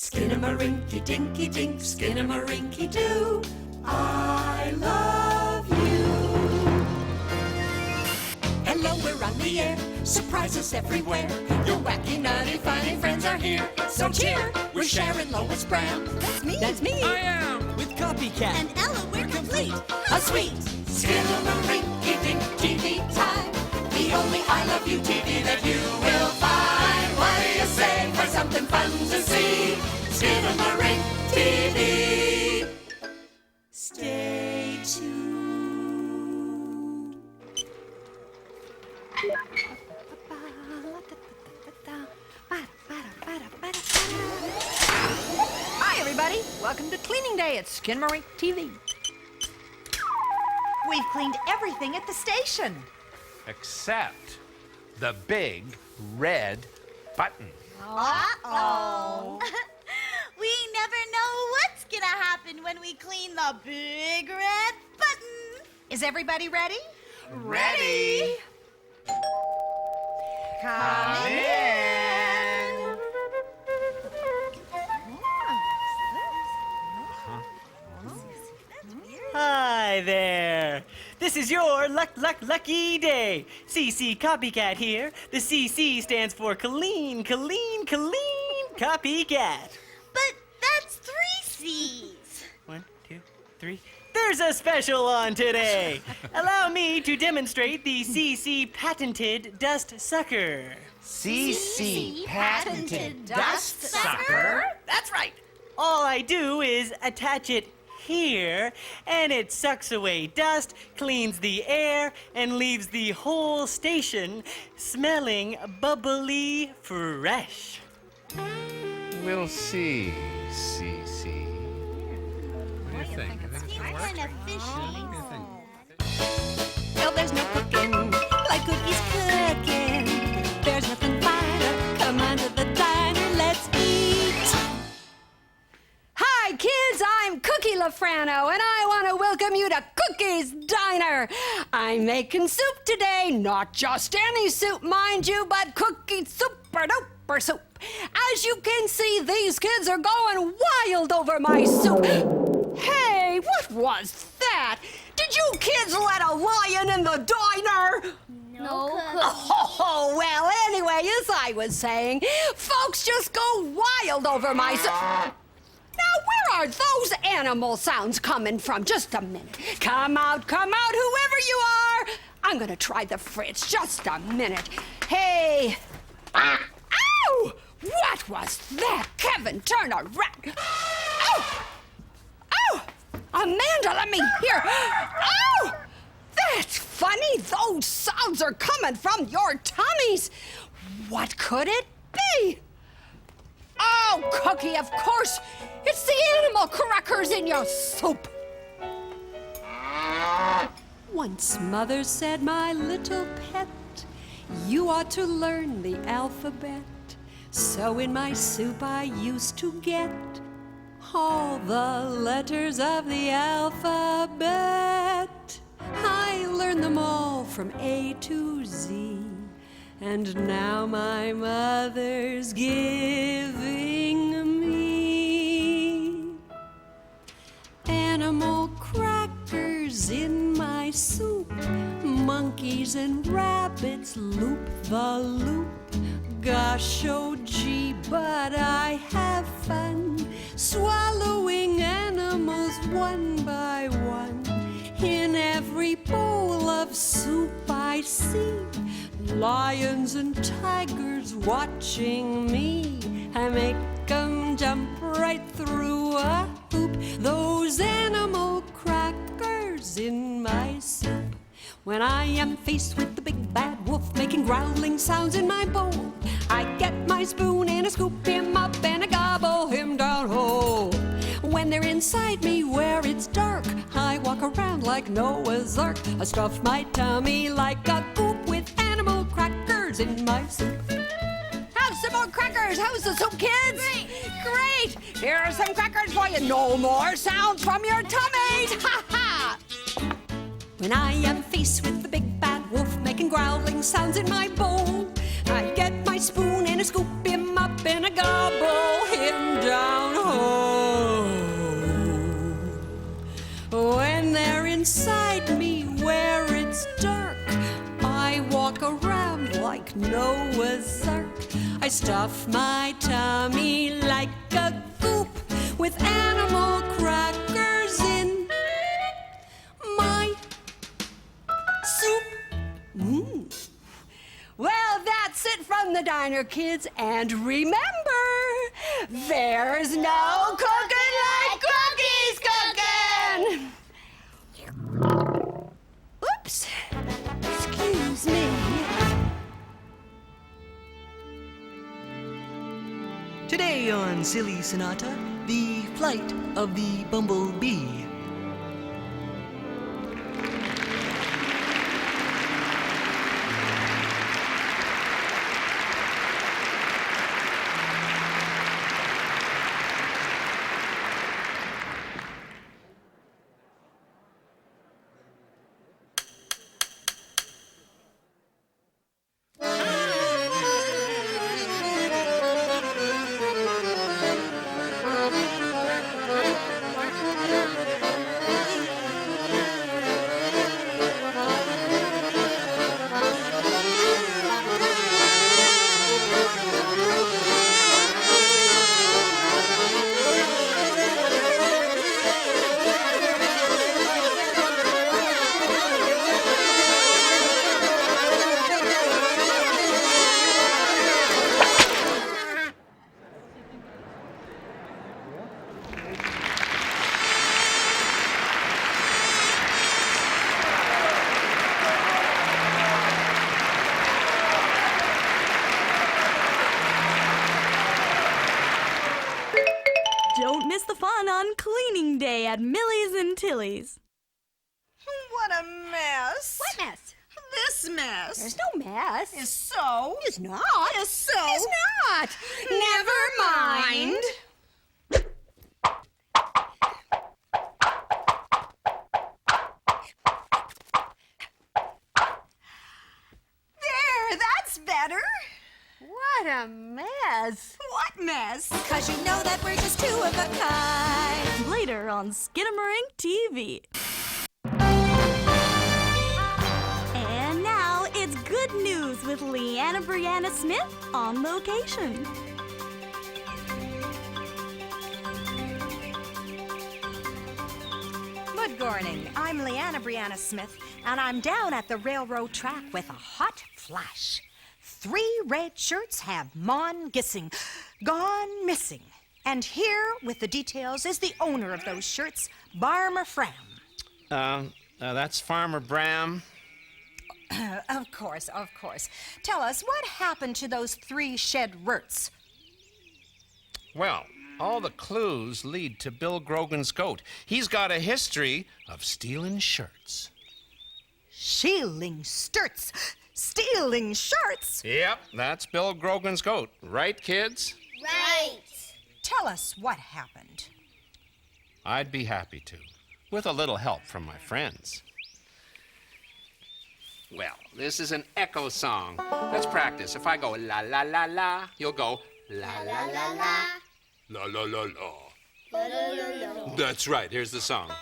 Skinnamarinky dinky dink, Skinnamarinky doo, I love you. Hello, we're on the air, surprise us everywhere. Your wacky, nutty, funny friends are here. So cheer, we're Sharon, Lois Bram. That's me. That's me. I am. With Copycat. And Ella, we're complete. A sweet Skinnamarinky dink TV time. The only I love you TV that you will find. What do you say for something fun to see? Skinnamarink TV. Stay tuned. Hi, everybody. Welcome to Cleaning Day at Skinnamarink TV. We've cleaned everything at the station. Except the big red button. Uh-oh. We never know what's gonna happen when we clean the big red button. Is everybody ready? Ready? Come in. Hi there. This is your lucky day. CC Copycat here. The CC stands for Clean Copycat. But that's 3 C's. 1, 2, 3. There's a special on today. Allow me to demonstrate the CC patented dust sucker. CC patented dust sucker? That's right. All I do is attach it here, and it sucks away dust, cleans the air, and leaves the whole station smelling bubbly fresh. We'll see, CC. What do you think? You think it's gonna work? Kind of fishy. Well, there's no cooking like cookies cooking. There's nothing finer. Come on to the diner, let's eat. Hi, kids. I'm Cookie LaFrano, and I want to welcome you to Cookie's Diner. I'm making soup today. Not just any soup, mind you, but Cookie super-duper soup. As you can see, these kids are going wild over my soup. Hey, what was that? Did you kids let a lion in the diner? No. Oh, well, anyway, as I was saying, folks just go wild over my soup. Now, where are those animal sounds coming from? Just a minute. Come out, whoever you are. I'm gonna try the fridge. Just a minute. Hey. Ow! What was that? Kevin, turn around. Ow! Ow! Amanda, let me hear. Ow! That's funny. Those sounds are coming from your tummies. What could it be? Oh, Cookie, of course. It's the animal crackers in your soup. Once Mother said, my little pet, you ought to learn the alphabet. So in my soup I used to get all the letters of the alphabet. I learned them all from A to Z. And now my mother's giving me animal crackers in my soup. Monkeys and rabbits loop the loop. Gosh, oh gee, but I have fun swallowing animals one by one. In every bowl of soup I see lions and tigers watching me. I make 'em jump right through a hoop. Those animal crackers in my soup. When I am faced with the big bad wolf making growling sounds in my bowl, I get my spoon and I scoop him up and I gobble him down whole. When they're inside me where it's dark, I walk around like Noah's Ark. I stuff my tummy like a goop with animal crackers in my soup. Have some more crackers. How's the soup, kids? Great. Here are some crackers for you. No more sounds from your tummies. Ha ha. When I am faced with the big bad wolf making growling sounds in my bowl, I get my spoon and I scoop him up and I gobble him down. like Noah's Ark. I stuff my tummy like a goop with animal crackers in my soup. Well, that's it from the diner, kids. And remember, there's no cooking like cookies cooking. Oops. Excuse me. Today on Silly Sonata, the flight of the bumblebee. Don't miss the fun on cleaning day at Millie's and Tilly's. What a mess. What mess? This mess. There's no mess. Is so. It's not. Is so. It's not. Never mind. There, that's better. What a mess. What mess? 'Cause you know that we're just two of a kind. Later on Skinnamarink TV. And now it's good news with Leanna Brianna Smith on location. Good morning. I'm Leanna Brianna Smith, and I'm down at the railroad track with a hot flash. 3 red shirts have gone missing. And here with the details is the owner of those shirts, Farmer Fram. That's Farmer Bram. Of course. Tell us, what happened to those 3 shed rurts? Well, all the clues lead to Bill Grogan's goat. He's got a history of stealing shirts. Stealing shirts? Yep, that's Bill Grogan's goat. Right, kids? Right. Tell us what happened. I'd be happy to, with a little help from my friends. Well, this is an echo song. Let's practice. If I go la la la la, you'll go la la la la. La la la la. That's right. Here's the song.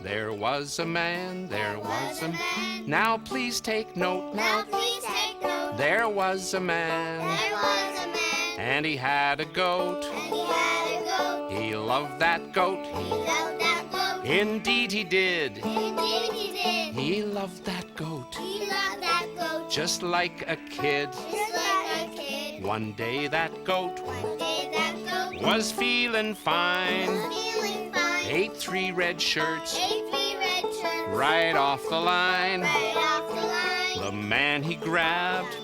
There was a man, there was a man. Now please take note. There was a man. And he had a goat. He loved that goat. Indeed he did. He loved that goat. Just like a kid. One day that goat was feeling fine. Ate 3 red shirts right off the line. The man he grabbed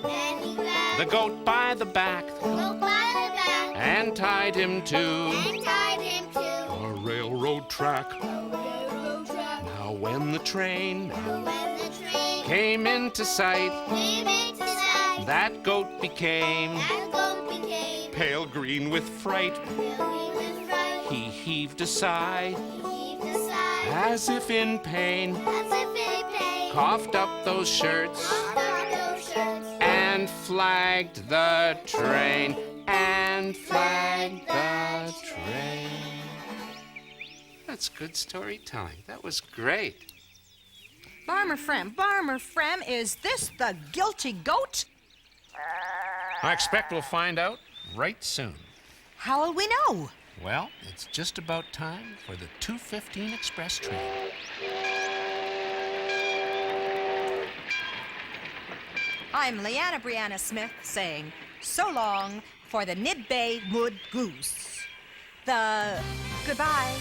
the goat by the back and tied him to a railroad track. Now when the train came into sight, that goat became pale green with fright. He heaved a sigh as if in pain, coughed up those shirts and flagged the train. That's good storytelling. That was great. Farmer Frem, is this the guilty goat? I expect we'll find out right soon. How'll we know? Well, it's just about time for the 2:15 express train. I'm Leanna Brianna Smith saying so long for the Nid-Bay Wood Goose. Goodbye.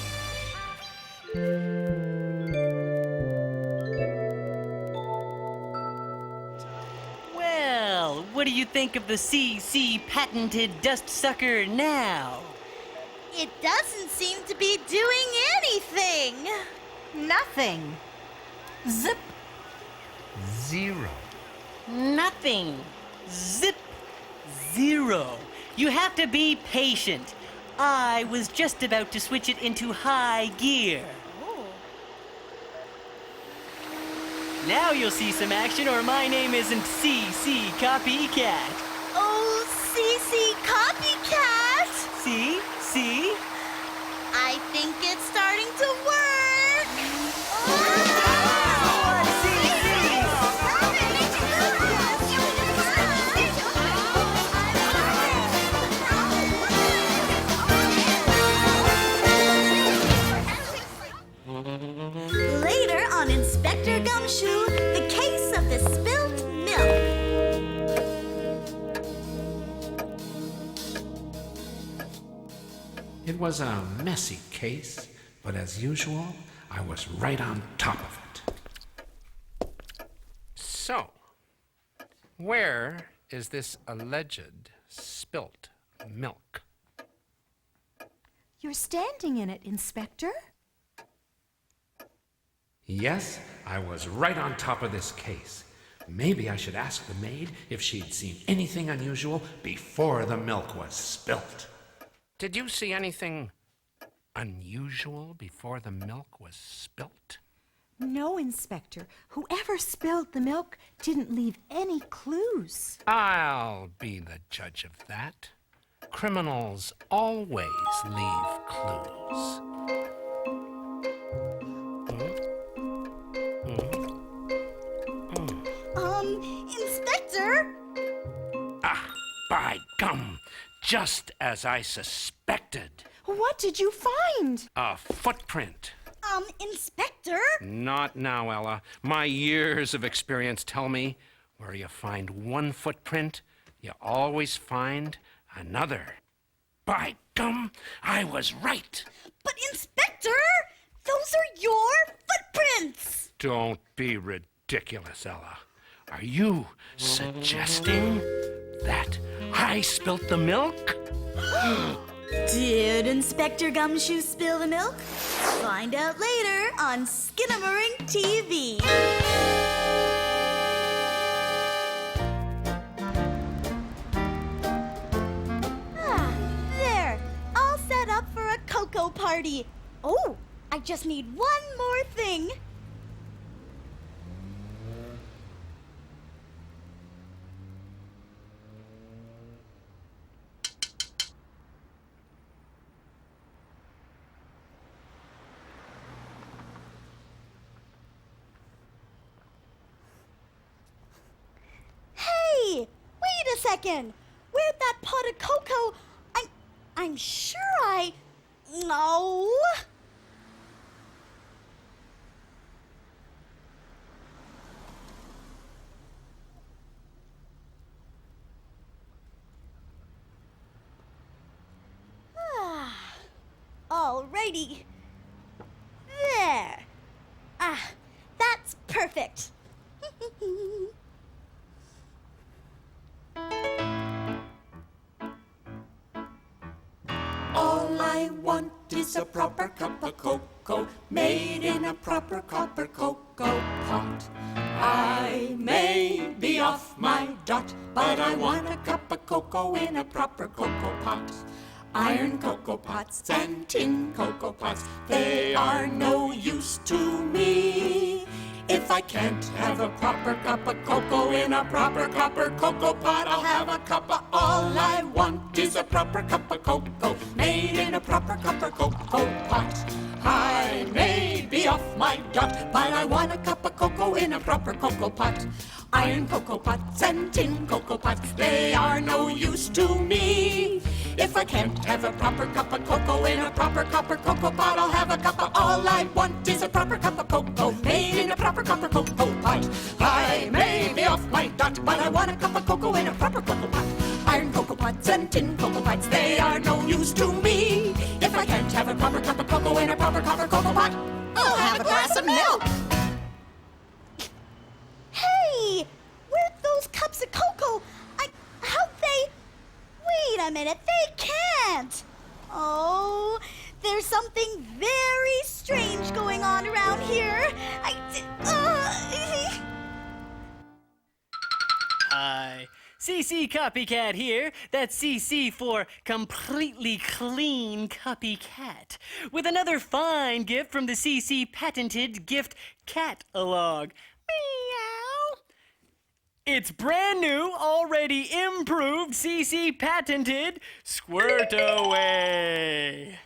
Well, what do you think of the CC patented dust sucker now? It doesn't seem to be doing anything. Nothing. Zip. Zero. Nothing. Zip. Zero. You have to be patient. I was just about to switch it into high gear. Now you'll see some action, or my name isn't CC Copycat. Oh, CC Copycat! See? See? I think it's starting to work. Later on Inspector Gumshoe, the case of the spilt milk. It was a messy case, but as usual, I was right on top of it. So, where is this alleged spilt milk? You're standing in it, Inspector. Yes, I was right on top of this case. Maybe I should ask the maid if she'd seen anything unusual before the milk was spilt. Did you see anything unusual before the milk was spilt? No, Inspector. Whoever spilled the milk didn't leave any clues. I'll be the judge of that. Criminals always leave clues. Inspector? Ah, by gum! Just as I suspected. What did you find? A footprint. Inspector? Not now, Ella. My years of experience tell me where you find one footprint, you always find another. By gum, I was right. But Inspector, those are your footprints. Don't be ridiculous, Ella. Are you suggesting that I spilt the milk? Did Inspector Gumshoe spill the milk? Find out later on Skinnamarink TV. There, all set up for a cocoa party. Oh, I just need one more thing. Hey, wait a second. Where'd that pot of cocoa? I'm sure No. Alrighty. There. That's perfect. All I want is a proper cup of cocoa, made in a proper copper cocoa pot. I may be off my dot, but I want a cup of cocoa in a proper cocoa pot. Iron cocoa pots and tin cocoa pots, they are no use to me if I can't have a proper cup of cocoa in a proper copper cocoa pot. I'll have a cup of all I want is a proper cup of cocoa, made in a proper copper cocoa pot. I may be off my dot, but I want a cup of cocoa cocoa in a proper cocoa pot. Iron cocoa pots and tin cocoa pots, they are no use to me. If I can't have a proper cup of cocoa in a proper copper cocoa pot, I'll have a cup of all I want is a proper cup of cocoa made in a proper copper cocoa pot. I may be off my dot, but I want a cup of cocoa in a proper cocoa pot. Iron cocoa pots and tin cocoa pots, they are no use to me. If I can't have a proper cup of cocoa in a proper copper cocoa pot, I'll have a glass of milk. Hey, where'd those cups of cocoa? How'd they... Wait a minute, they can't. Oh, there's something very strange going on around here. Hi, CC Copycat here. That's CC for Completely Clean Copycat. With another fine gift from the CC patented gift catalog. Meow. It's brand new, already improved, CC patented Squirt Away.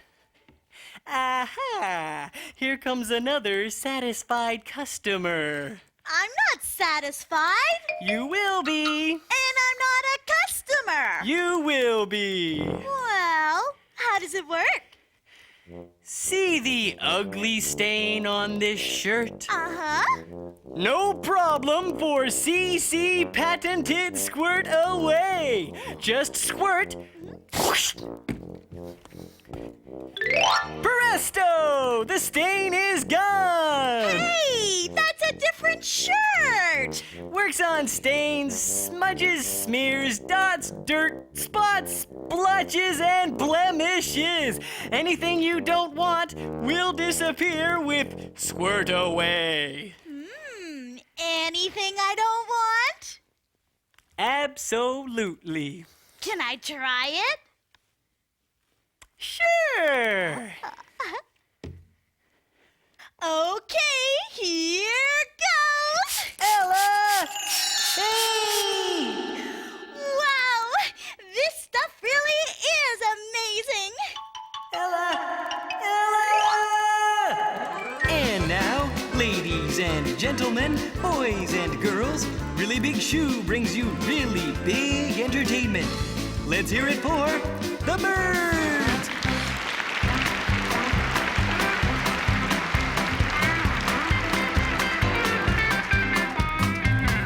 Aha! Here comes another satisfied customer. I'm not satisfied. You will be. And I'm not a customer. You will be. Well, how does it work? See the ugly stain on this shirt? Uh-huh. No problem for CC patented Squirt Away. Just squirt. Whoosh. Presto! The stain is gone! Hey, that's a different shirt. Works on stains, smudges, smears, dots, dirt, spots, splotches, and blemishes. Anything you don't want will disappear with Squirt Away. Anything I don't want? Absolutely. Can I try it? Sure. Okay, here goes. Ella! Hey! Wow, this stuff really is amazing. Ella! And now, ladies and gentlemen, boys and girls, Really Big Shoe brings you really big entertainment. Let's hear it for the birds!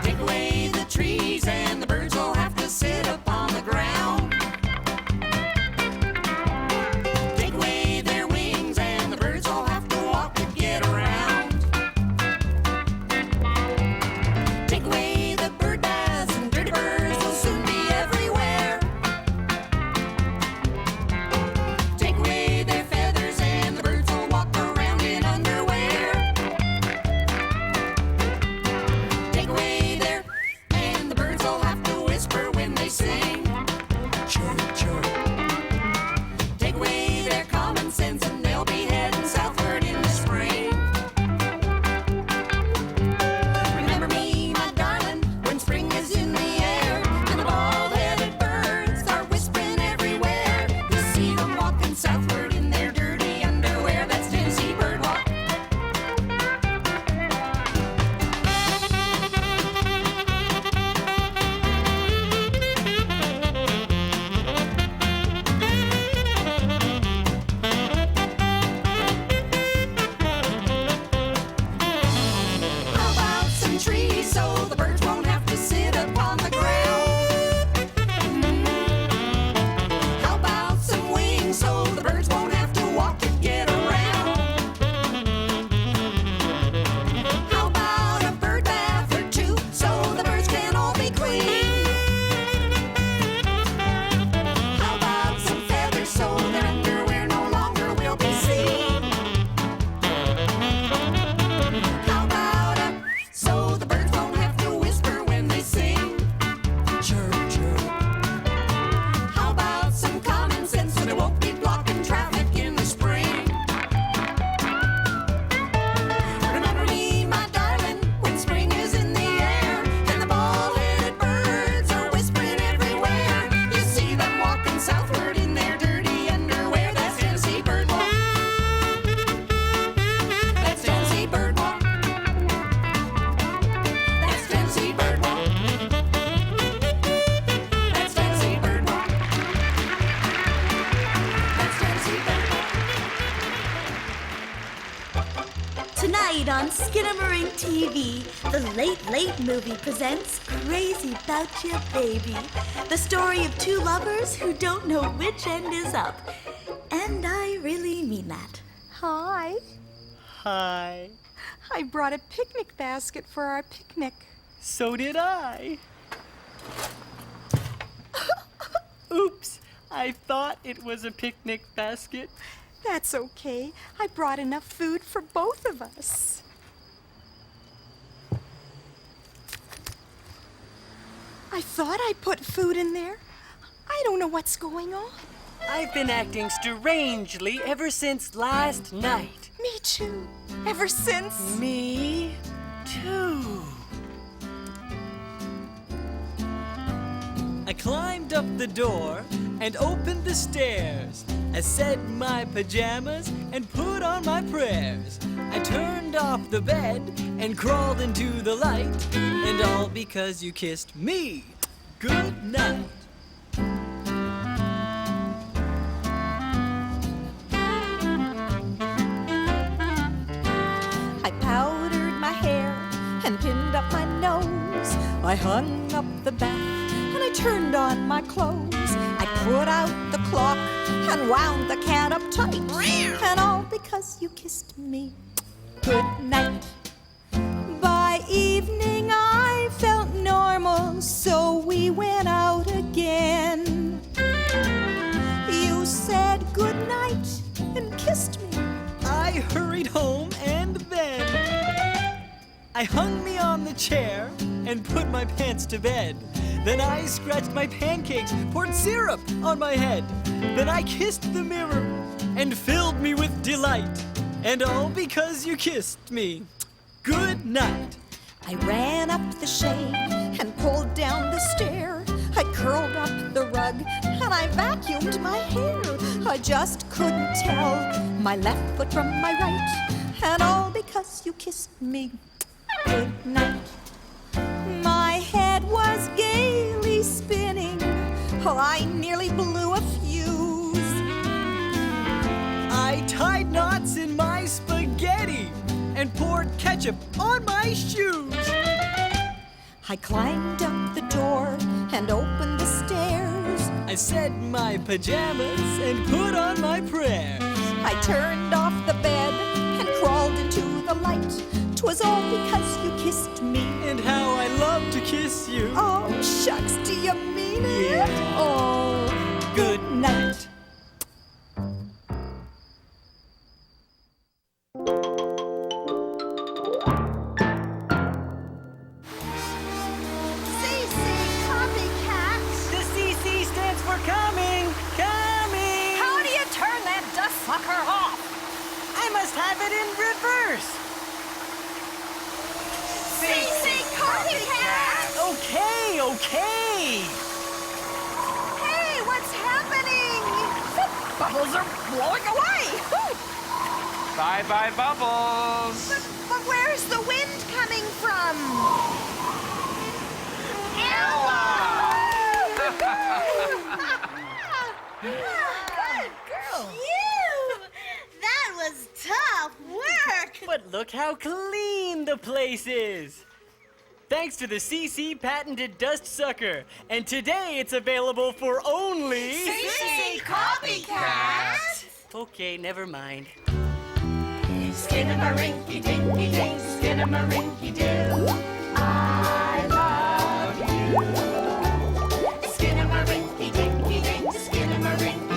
Take away the trees and the birds will have to sit upon the ground. Take away their wings and the birds will have to walk and get around. Take away the bird baths and dirty birds will soon be everywhere. Tonight on Skinnamarink TV, the Late Late movie presents Crazy About Your Baby, the story of two lovers who don't know which end is up. And I really mean that. Hi. Hi. I brought a picnic basket for our picnic. So did I. Oops, I thought it was a picnic basket. That's okay. I brought enough food for both of us. I thought I put food in there. I don't know what's going on. I've been acting strangely ever since last night. Me too. Ever since. Me too. I climbed up the door and opened the stairs. I said my pajamas and put on my prayers. I turned off the bed and crawled into the light. And all because you kissed me. Good night. I powdered my hair and pinned up my nose. I hung up the bath and I turned on my clothes. I put out the clock and wound the cat up tight. And all because you kissed me. Good night. By evening I felt normal, so we went out again. You said good night and kissed me. I hurried home and then I hung me on the chair and put my pants to bed. Then I scratched my pancakes, poured syrup on my head. Then I kissed the mirror and filled me with delight. And all because you kissed me. Good night. I ran up the shade and pulled down the stair. I curled up the rug and I vacuumed my hair. I just couldn't tell my left foot from my right. And all because you kissed me. Good night. My head was gaily spinning. Oh, I nearly blew a fuse. I tied knots in my spaghetti and poured ketchup on my shoes. I climbed up the door and opened the stairs. I said my pajamas and put on my prayers. I turned off the bed and crawled into the light. 'Twas all because you kissed me. And how I love to kiss you. Oh, shucks, do you mean it? Yeah. Oh, good night. CC Copycat. The CC stands for coming, coming. How do you turn that dust sucker off? I must have it in reverse. CC Copycat. Okay. Hey, what's happening? The bubbles are blowing away. Bye-bye, Bubbles. But where's the wind coming from? Good girl. Phew! That was tough work. But look how clean the place is. Thanks to the CC patented dust sucker. And today it's available for only... CC Copycat. Okay, never mind. Skinnamarink-y dinky ding, Skinnamarink-y-doo. I love you. Skinnamarink-y dinky ding, Skinnamarink-y-doo.